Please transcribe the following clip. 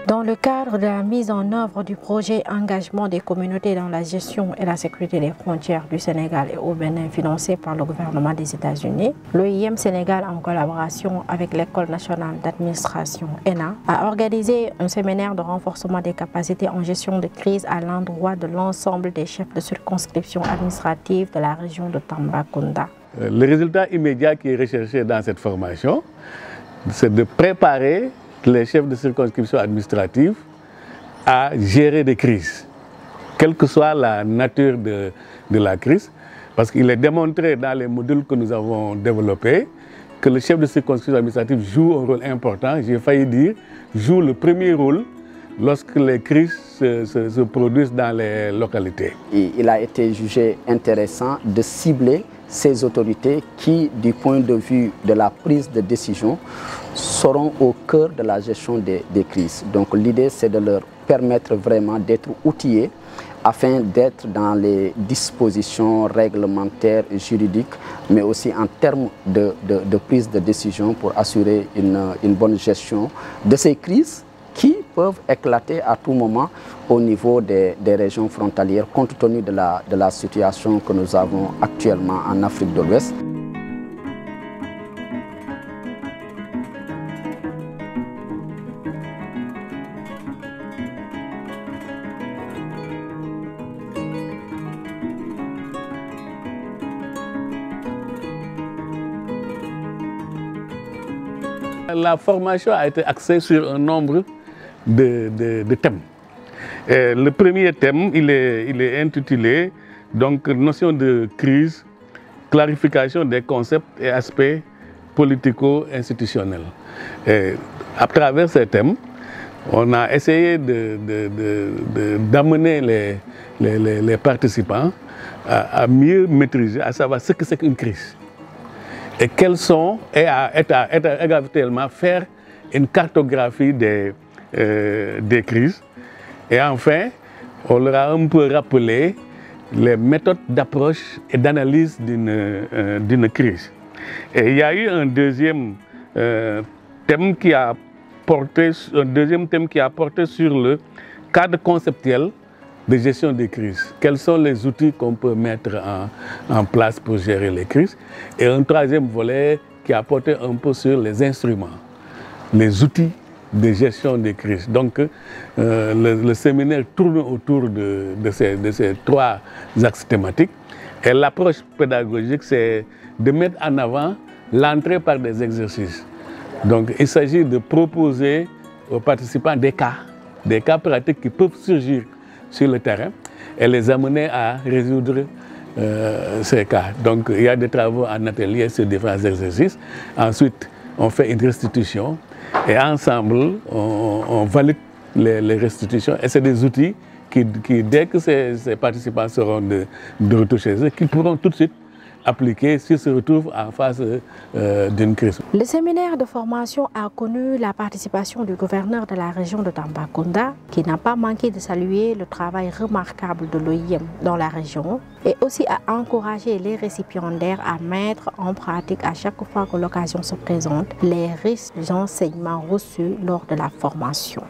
Dans le cadre de la mise en œuvre du projet Engagement des communautés dans la gestion et la sécurité des frontières du Sénégal et au Bénin financé par le gouvernement des États-Unis, l'OIM Sénégal, en collaboration avec l'École nationale d'administration ENA, a organisé un séminaire de renforcement des capacités en gestion de crise à l'endroit de l'ensemble des chefs de circonscription administrative de la région de Tambacounda. Le résultat immédiat qui est recherché dans cette formation, c'est de préparer les chefs de circonscription administrative à gérer des crises, quelle que soit la nature de la crise, parce qu'il est démontré dans les modules que nous avons développés que le chef de circonscription administrative joue un rôle important, j'ai failli dire, joue le premier rôle lorsque les crises se produisent dans les localités. Il a été jugé intéressant de cibler ces autorités qui, du point de vue de la prise de décision, seront au cœur de la gestion des crises. Donc l'idée, c'est de leur permettre vraiment d'être outillés afin d'être dans les dispositions réglementaires et juridiques, mais aussi en termes de prise de décision pour assurer une bonne gestion de ces crises qui peuvent éclater à tout moment au niveau des régions frontalières, compte tenu de la situation que nous avons actuellement en Afrique de l'Ouest. La formation a été axée sur un nombre de thèmes. Le premier thème, il est intitulé donc, notion de crise, clarification des concepts et aspects politico-institutionnels. À travers ces thèmes, on a essayé d'amener les participants à mieux maîtriser, à savoir ce que c'est qu'une crise. Et quelles sont, et à également faire une cartographie des crises. Et enfin, on leur a un peu rappelé les méthodes d'approche et d'analyse d'une crise. Et il y a eu un deuxième thème qui a porté sur le cadre conceptuel de gestion des crises. Quels sont les outils qu'on peut mettre en place pour gérer les crises? Et un troisième volet qui a porté un peu sur les instruments, les outils de gestion des crises. Donc le séminaire tourne autour de ces trois axes thématiques. Et l'approche pédagogique, c'est de mettre en avant l'entrée par des exercices. Donc il s'agit de proposer aux participants des cas pratiques qui peuvent surgir sur le terrain et les amener à résoudre ces cas. Donc il y a des travaux en atelier sur différents exercices. Ensuite, on fait une restitution et ensemble, on valide les restitutions. Et c'est des outils qui, dès que ces participants seront de retour chez eux, qu'ils pourront tout de suite appliquer s'ils se retrouvent en face d'une crise. Le séminaire de formation a connu la participation du gouverneur de la région de Tambacounda, qui n'a pas manqué de saluer le travail remarquable de l'OIM dans la région et aussi à encourager les récipiendaires à mettre en pratique à chaque fois que l'occasion se présente les riches enseignements reçus lors de la formation.